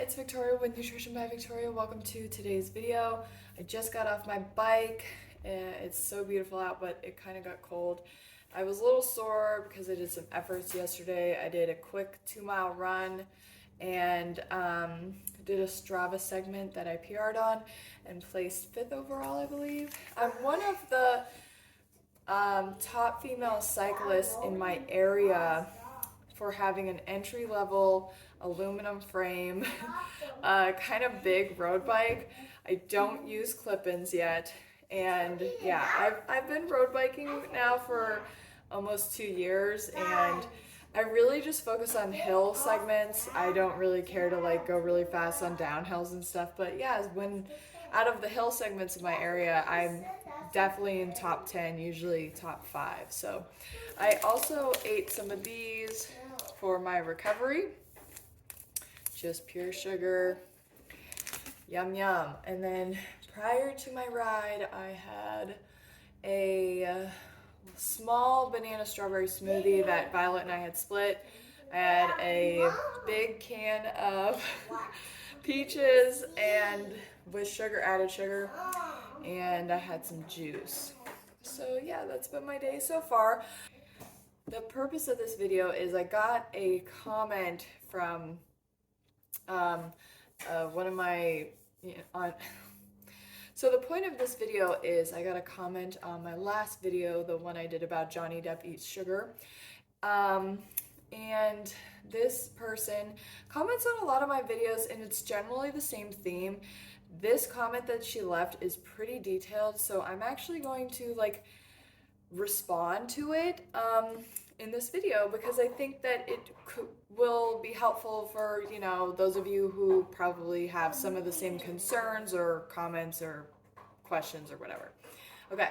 it's Victoria with Nutrition by Victoria. Welcome to today's video. I just got off my bike. It's so beautiful out, but it kind of got cold. I was a little sore because I did some efforts yesterday. I did a quick 2-mile run and did a Strava segment that I PR'd on and placed 5th overall, I believe. I'm one of the top female cyclists in my area for having an entry-level aluminum frame, kind of big road bike. I don't use clip-ins yet, and yeah, I've been road biking now for almost 2 years, and I really just focus on hill segments. I don't really care to like go really fast on downhills and stuff, but yeah, when out of the hill segments of my area, I'm definitely in top 10, usually top 5. So I also ate some of these for my recovery, just pure sugar, yum yum. And then prior to my ride, I had a small banana strawberry smoothie that Violet and I had split. I had a big can of peaches and with sugar, added sugar, and I had some juice. So yeah, that's been my day so far. The purpose of this video is I got a comment from one of my so the point of this video is I got a comment on my last video, the one I did about Johnny Depp eats sugar, and this person comments on a lot of my videos and it's generally the same theme. This comment that she left is pretty detailed, so I'm actually going to like respond to it in this video because I think that it will be helpful for, you know, those of you who probably have some of the same concerns or comments or questions or whatever. Okay,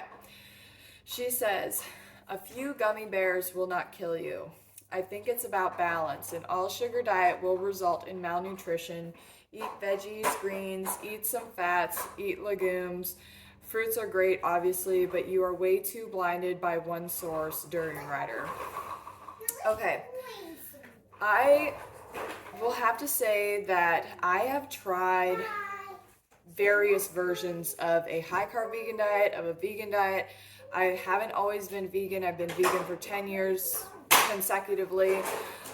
she says, a few gummy bears will not kill you. I think it's about balance. An all sugar diet will result in malnutrition. Eat veggies, greens, eat some fats, eat legumes. Fruits are great, obviously, but you are way too blinded by one source, Durianrider. Okay, I will have to say that I have tried various versions of a high-carb vegan diet, of a vegan diet. I haven't always been vegan. I've been vegan for 10 years consecutively.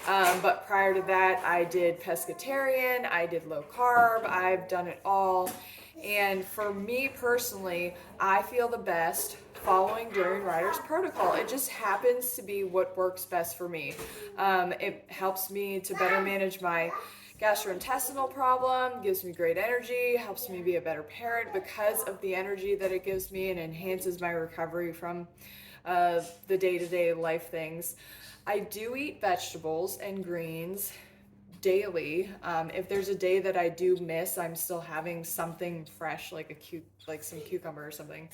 But prior to that, I did pescatarian, I did low carb, I've done it all. And for me personally, I feel the best following Durianrider's protocol. It just happens to be what works best for me. It helps me to better manage my gastrointestinal problem, gives me great energy, helps me be a better parent because of the energy that it gives me and enhances my recovery from the day-to-day life things. I do eat vegetables and greens daily. If there's a day that I do miss, I'm still having something fresh, like some cucumber or something.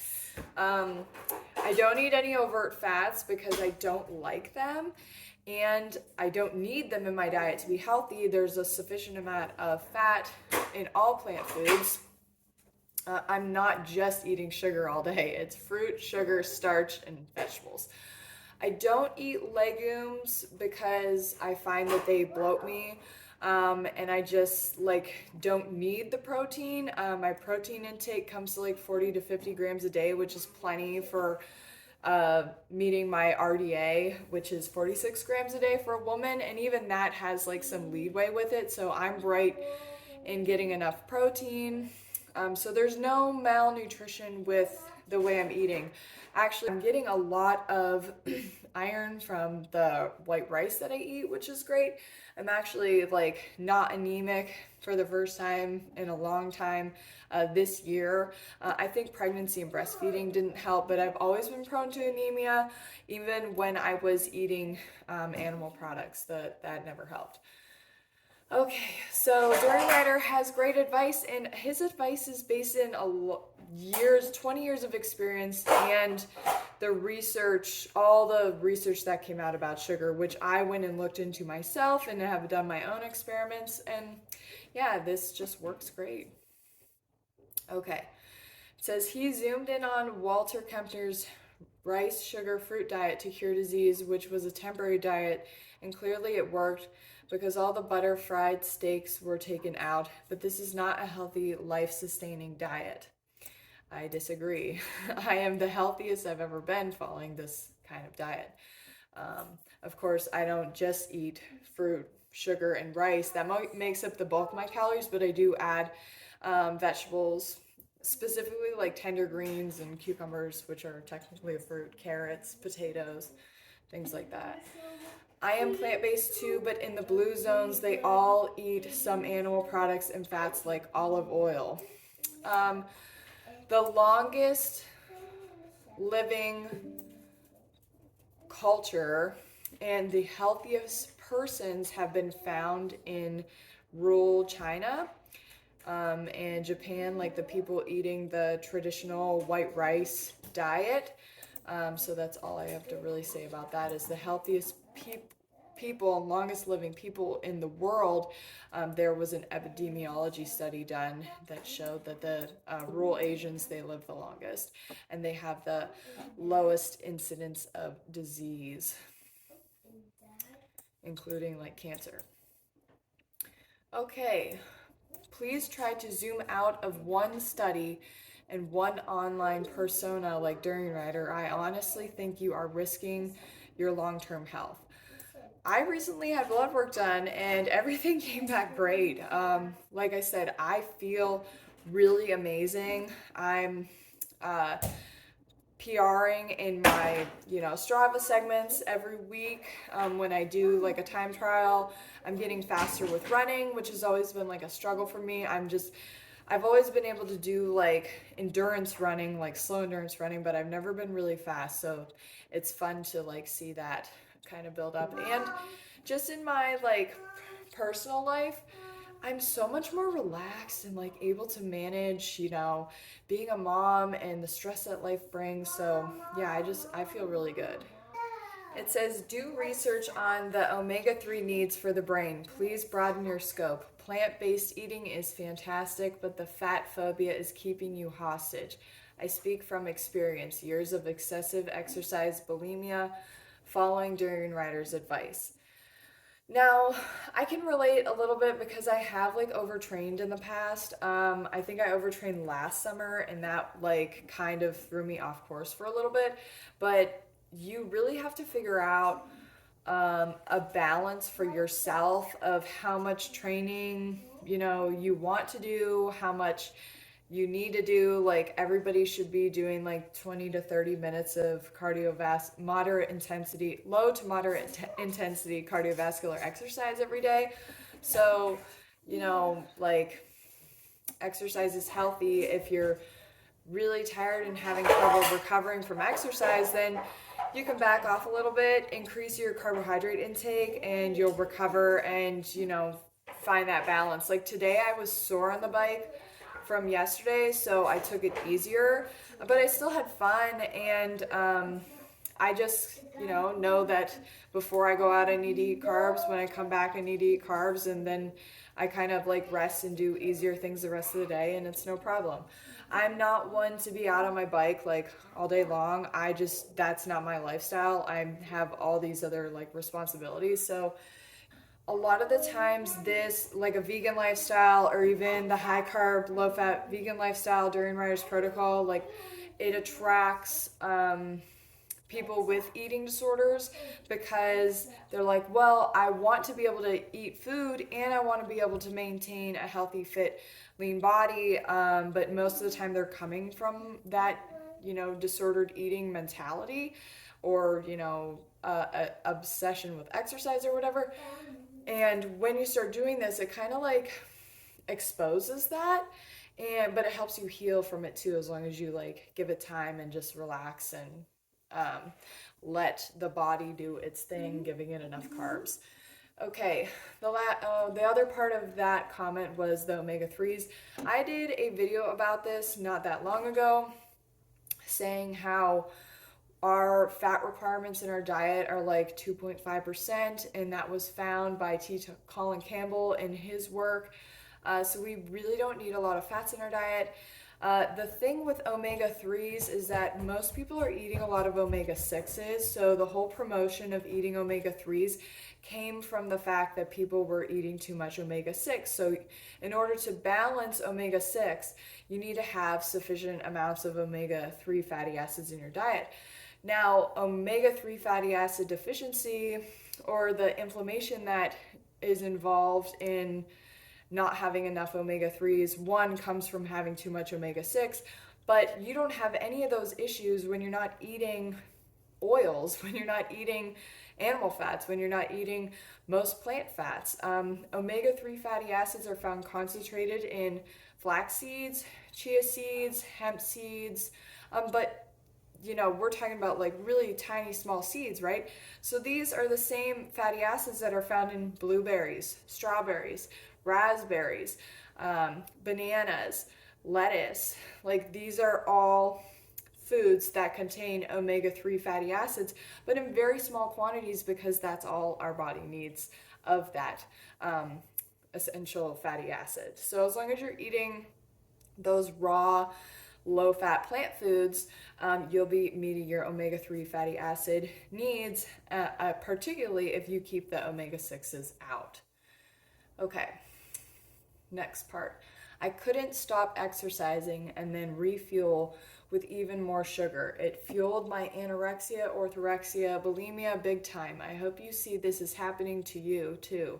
I don't eat any overt fats because I don't like them, and I don't need them in my diet to be healthy. There's a sufficient amount of fat in all plant foods. I'm not just eating sugar all day. It's fruit, sugar, starch, and vegetables. I don't eat legumes because I find that they bloat me, and I just like don't need the protein. My protein intake comes to like 40 to 50 grams a day, which is plenty for meeting my RDA, which is 46 grams a day for a woman, and even that has like some leeway with it, so I'm right in getting enough protein. So there's no malnutrition with the way I'm eating. Actually, I'm getting a lot of iron from the white rice that I eat, which is great. I'm actually like not anemic for the first time in a long time this year. I think pregnancy and breastfeeding didn't help, but I've always been prone to anemia, even when I was eating animal products. That never helped. Okay, so Durianrider has great advice, and his advice is based in 20 years of experience and the research, all the research that came out about sugar, which I went and looked into myself and have done my own experiments, and yeah, this just works great. Okay, it says he zoomed in on Walter Kempner's rice, sugar, fruit diet to cure disease, which was a temporary diet, and clearly it worked. because all the butter fried steaks were taken out, but this is not a healthy, life-sustaining diet. I disagree. I am the healthiest I've ever been following this kind of diet. Um, of course, I don't just eat fruit, sugar, and rice. That makes up the bulk of my calories, but I do add vegetables, specifically like tender greens and cucumbers, which are technically a fruit, carrots, potatoes, things like that. I am plant-based too, but in the blue zones, they all eat some animal products and fats like olive oil. Um, the longest living culture and the healthiest persons have been found in rural China and Japan, like the people eating the traditional white rice diet. So that's all I have to really say about that is the healthiest people and longest living people in the world. There was an epidemiology study done that showed that the rural Asians, they live the longest and they have the lowest incidence of disease, including like cancer. Okay, please try to zoom out of one study and one online persona like Durianrider. I honestly think you are risking your long-term health. I recently had blood work done and everything came back great. Like I said, I feel really amazing. I'm PRing in my, Strava segments every week. When I do like a time trial, I'm getting faster with running, which has always been like a struggle for me. I've always been able to do like endurance running, like slow endurance running, but I've never been really fast. So it's fun to like see that kind of build up. And just in my like personal life, I'm so much more relaxed and like able to manage, being a mom and the stress that life brings. So yeah, I feel really good. It says, do research on the omega-3 needs for the brain. Please broaden your scope. Plant-based eating is fantastic, but the fat phobia is keeping you hostage. I speak from experience, years of excessive exercise, bulimia, following Durianrider's advice. Now, I can relate a little bit because I have like overtrained in the past. I think I overtrained last summer and that like kind of threw me off course for a little bit. But you really have to figure out a balance for yourself of how much training, you want to do, how much you need to do. Like everybody should be doing like 20 to 30 minutes of moderate intensity, low to moderate intensity cardiovascular exercise every day. So, like exercise is healthy. If you're really tired and having trouble recovering from exercise, then you can back off a little bit, increase your carbohydrate intake, and you'll recover and, find that balance. Like today, I was sore on the bike from yesterday, so I took it easier, but I still had fun. And I just, know that before I go out, I need to eat carbs. When I come back, I need to eat carbs, and then I kind of like rest and do easier things the rest of the day, and it's no problem. I'm not one to be out on my bike like all day long. That's not my lifestyle. I have all these other like responsibilities. So a lot of the times this like a vegan lifestyle or even the high carb, low fat vegan lifestyle during Riders Protocol, like it attracts people with eating disorders because they're like, well, I want to be able to eat food and I want to be able to maintain a healthy, fit, lean body. But most of the time they're coming from that, disordered eating mentality or, obsession with exercise or whatever. And when you start doing this, it kind of like exposes that. But it helps you heal from it too, as long as you like give it time and just relax and let the body do its thing, giving it enough carbs. Okay, the other part of that comment was the omega-3s. I did a video about this not that long ago, saying how our fat requirements in our diet are like 2.5%, and that was found by Colin Campbell in his work. So we really don't need a lot of fats in our diet. The thing with omega-3s is that most people are eating a lot of omega-6s, so the whole promotion of eating omega-3s came from the fact that people were eating too much omega-6. So in order to balance omega-6, you need to have sufficient amounts of omega-3 fatty acids in your diet. Now, omega-3 fatty acid deficiency, or the inflammation that is involved in not having enough omega-3s, one comes from having too much omega-6, but you don't have any of those issues when you're not eating oils, when you're not eating animal fats, when you're not eating most plant fats. Omega-3 fatty acids are found concentrated in flax seeds, chia seeds, hemp seeds, but we're talking about like really tiny small seeds, right? So these are the same fatty acids that are found in blueberries, strawberries, raspberries, bananas, lettuce. Like these are all foods that contain omega-3 fatty acids, but in very small quantities because that's all our body needs of that essential fatty acid. So as long as you're eating those raw, low-fat plant foods, you'll be meeting your omega-3 fatty acid needs, particularly if you keep the omega-6s out. Okay, next part. I couldn't stop exercising and then refuel with even more sugar. It fueled my anorexia, orthorexia, bulimia big time. I hope you see this is happening to you too.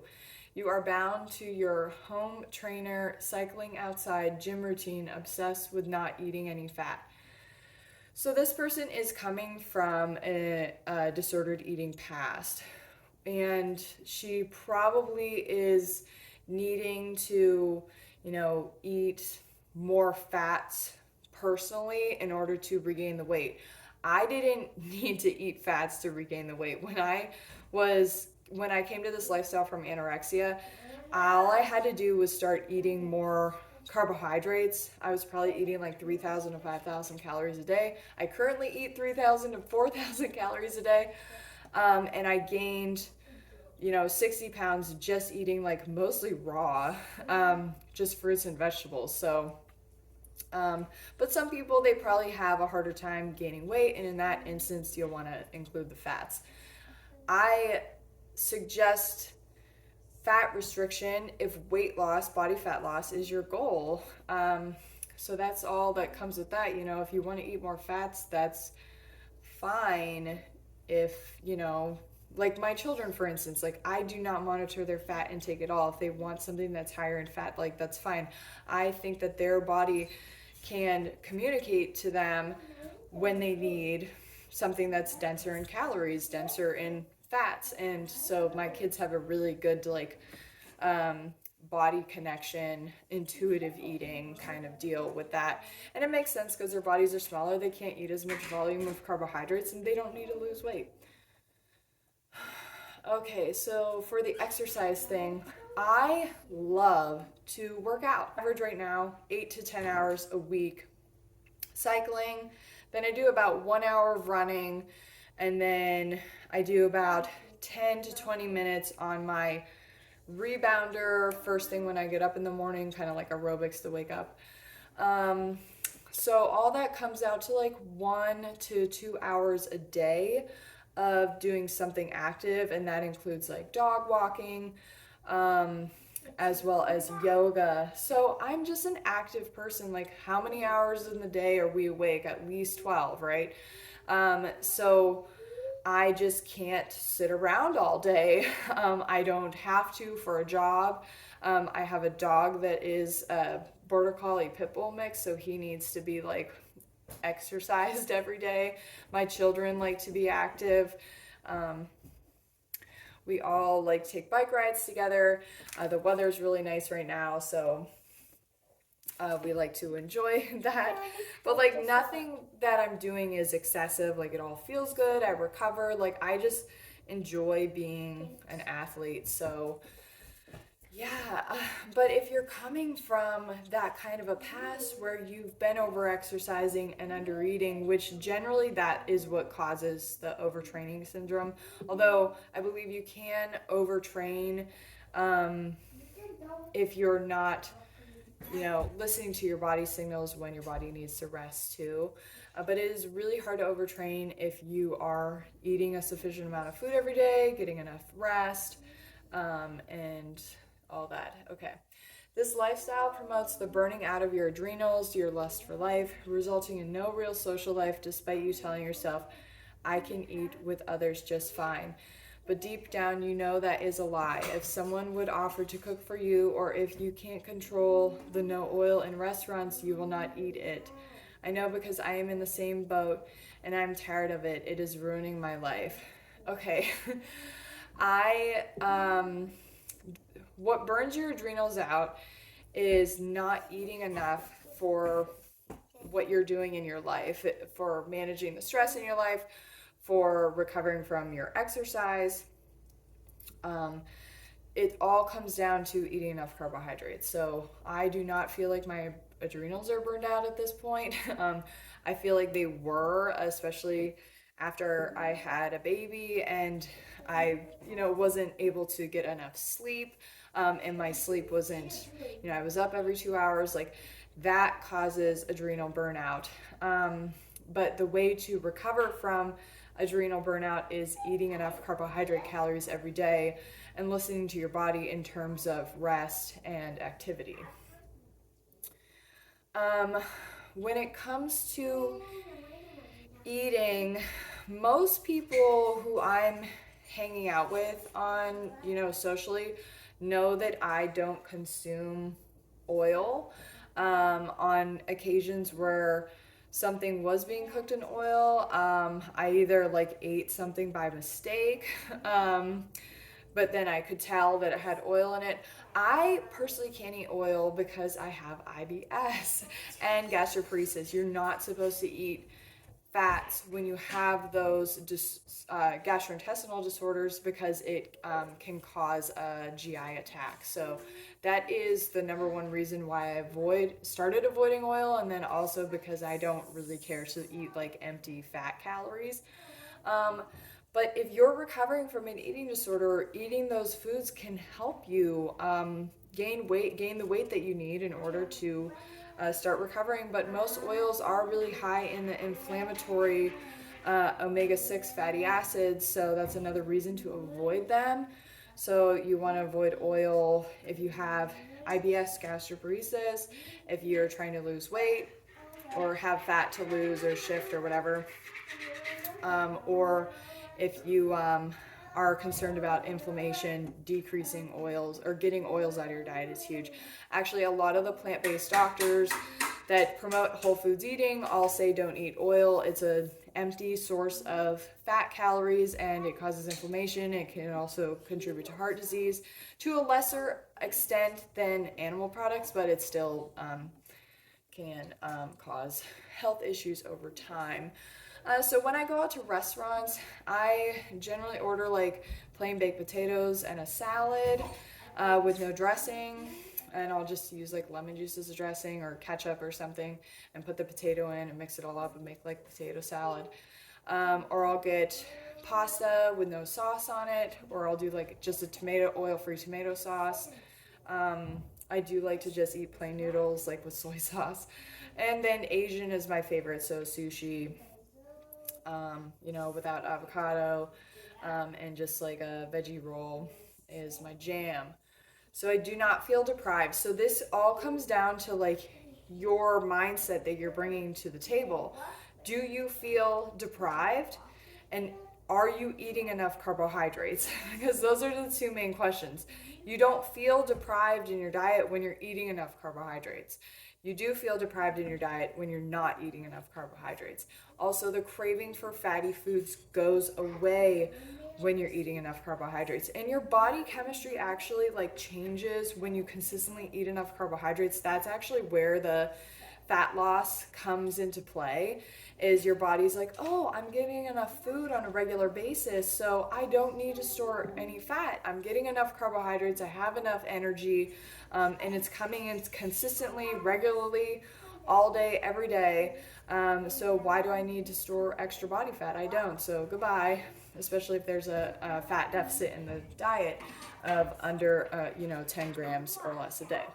You are bound to your home trainer, cycling outside, gym routine, obsessed with not eating any fat. So this person is coming from a disordered eating past, and she probably is needing to, eat more fats personally in order to regain the weight. I didn't need to eat fats to regain the weight. When I came to this lifestyle from anorexia, all I had to do was start eating more carbohydrates. I was probably eating like 3,000 to 5,000 calories a day. I currently eat 3,000 to 4,000 calories a day. And I gained 60 pounds just eating like mostly raw, just fruits and vegetables. So, but some people, they probably have a harder time gaining weight. And in that instance, you'll want to include the fats. I suggest fat restriction if weight loss, body fat loss is your goal. So that's all that comes with that. If you want to eat more fats, that's fine. If, like my children, for instance, like I do not monitor their fat intake at all. If they want something that's higher in fat, like that's fine. I think that their body can communicate to them when they need something that's denser in calories, denser in fats. And so my kids have a really good body connection, intuitive eating kind of deal with that. And it makes sense because their bodies are smaller, they can't eat as much volume of carbohydrates, and they don't need to lose weight. Okay, so for the exercise thing, I love to work out. Average right now, 8 to 10 hours a week cycling. Then I do about 1 hour of running, and then I do about 10 to 20 minutes on my rebounder first thing when I get up in the morning, kind of like aerobics to wake up. So all that comes out to like 1 to 2 hours a day of doing something active, and that includes like dog walking, as well as yoga. So I'm just an active person. Like, how many hours in the day are we awake? At least 12, right? So I just can't sit around all day. I don't have to for a job. I have a dog that is a border collie pit bull mix, so he needs to be like exercised every day. My children like to be active. We all like to take bike rides together. The weather's really nice right now, so we like to enjoy that. But like nothing that I'm doing is excessive. Like it all feels good. I recover. Like I just enjoy being an athlete. So yeah, but if you're coming from that kind of a past where you've been over exercising and under eating, which generally that is what causes the overtraining syndrome. Although I believe you can overtrain if you're not listening to your body signals when your body needs to rest too. But it is really hard to overtrain if you are eating a sufficient amount of food every day, getting enough rest, and all that. Okay. This lifestyle promotes the burning out of your adrenals, your lust for life, resulting in no real social life despite you telling yourself, I can eat with others just fine. But deep down, you know that is a lie. If someone would offer to cook for you, or if you can't control the no oil in restaurants, you will not eat it. I know because I am in the same boat and I'm tired of it. It is ruining my life. Okay. I, what burns your adrenals out is not eating enough for what you're doing in your life, for managing the stress in your life, for recovering from your exercise. Um, it all comes down to eating enough carbohydrates. So I do not feel like my adrenals are burned out at this point. I feel like they were, especially after I had a baby and I, wasn't able to get enough sleep. And my sleep wasn't, I was up every 2 hours. Like that causes adrenal burnout. But the way to recover from adrenal burnout is eating enough carbohydrate calories every day and listening to your body in terms of rest and activity. When it comes to eating, most people who I'm hanging out with on, socially know that I don't consume oil. On occasions where something was being cooked in oil, I either like ate something by mistake, but then I could tell that it had oil in it. I personally can't eat oil because I have IBS and gastroparesis. You're not supposed to eat fats when you have those gastrointestinal disorders because it can cause a GI attack. So that is the number one reason why I started avoiding oil, and then also because I don't really care to eat like empty fat calories. But if you're recovering from an eating disorder, eating those foods can help you gain the weight that you need in order to start recovering. But most oils are really high in the inflammatory omega-6 fatty acids, so that's another reason to avoid them. So you want to avoid oil if you have IBS, gastroparesis, if you're trying to lose weight or have fat to lose or shift or whatever. Or if you are concerned about inflammation, decreasing oils or getting oils out of your diet is huge. Actually, a lot of the plant-based doctors that promote whole foods eating all say don't eat oil. It's an empty source of fat calories and it causes inflammation. It can also contribute to heart disease to a lesser extent than animal products, but it still can cause health issues over time. So when I go out to restaurants, I generally order like plain baked potatoes and a salad with no dressing. And I'll just use like lemon juice as a dressing or ketchup or something and put the potato in and mix it all up and make like potato salad. Or I'll get pasta with no sauce on it, or I'll do like just a oil-free tomato sauce. I do like to just eat plain noodles like with soy sauce. And then Asian is my favorite, so sushi, without avocado, and just like a veggie roll is my jam. So I do not feel deprived. So this all comes down to like your mindset that you're bringing to the table. Do you feel deprived? And are you eating enough carbohydrates? Because those are the two main questions. You don't feel deprived in your diet when you're eating enough carbohydrates. You do feel deprived in your diet when you're not eating enough carbohydrates. Also, the craving for fatty foods goes away when you're eating enough carbohydrates. And your body chemistry actually like changes when you consistently eat enough carbohydrates. That's actually where the fat loss comes into play, is your body's like, oh, I'm getting enough food on a regular basis, so I don't need to store any fat. I'm getting enough carbohydrates, I have enough energy, and it's coming in consistently, regularly, all day, every day. So why do I need to store extra body fat? I don't. So goodbye, especially if there's a fat deficit in the diet of under 10 grams or less a day.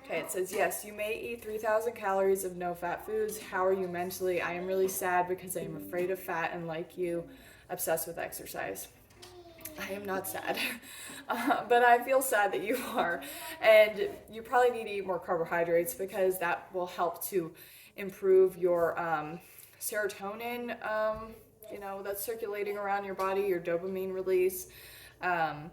Okay, it says, yes, you may eat 3,000 calories of no-fat foods. How are you mentally? I am really sad because I am afraid of fat and, like you, obsessed with exercise. I am not sad, but I feel sad that you are. And you probably need to eat more carbohydrates because that will help to improve your serotonin, that's circulating around your body, your dopamine release. Um,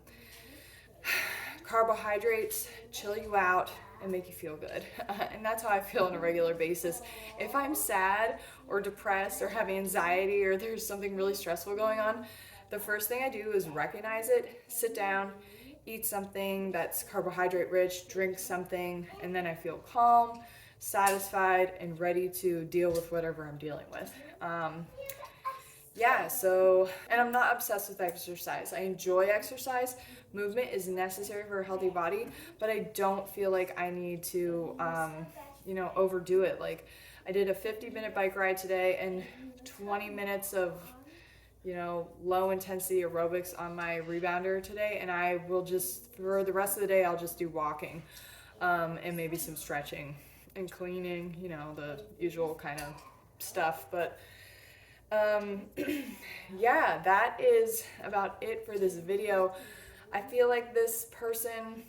Carbohydrates chill you out and make you feel good. And that's how I feel on a regular basis. If I'm sad or depressed or have anxiety or there's something really stressful going on, the first thing I do is recognize it, sit down, eat something that's carbohydrate rich, drink something, and then I feel calm, satisfied, and ready to deal with whatever I'm dealing with. And I'm not obsessed with exercise. I enjoy exercise. Movement is necessary for a healthy body, but I don't feel like I need to, overdo it. Like, I did a 50-minute bike ride today and 20 minutes of, low intensity aerobics on my rebounder today, and I will just, for the rest of the day, I'll just do walking, and maybe some stretching and cleaning, the usual kind of stuff, but yeah, that is about it for this video. I feel like this person,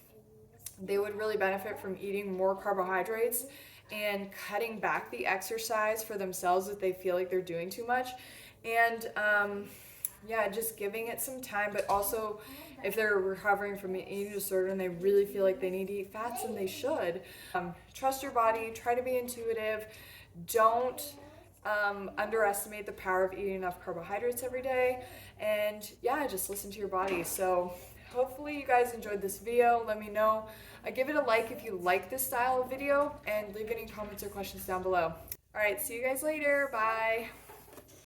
they would really benefit from eating more carbohydrates and cutting back the exercise for themselves if they feel like they're doing too much. And just giving it some time, but also if they're recovering from an eating disorder and they really feel like they need to eat fats, then they should. Trust your body, try to be intuitive, don't underestimate the power of eating enough carbohydrates every day, and just listen to your body. So hopefully you guys enjoyed this video. Let me know. Give it a like if you like this style of video, and leave any comments or questions down below. All right, see you guys later. Bye.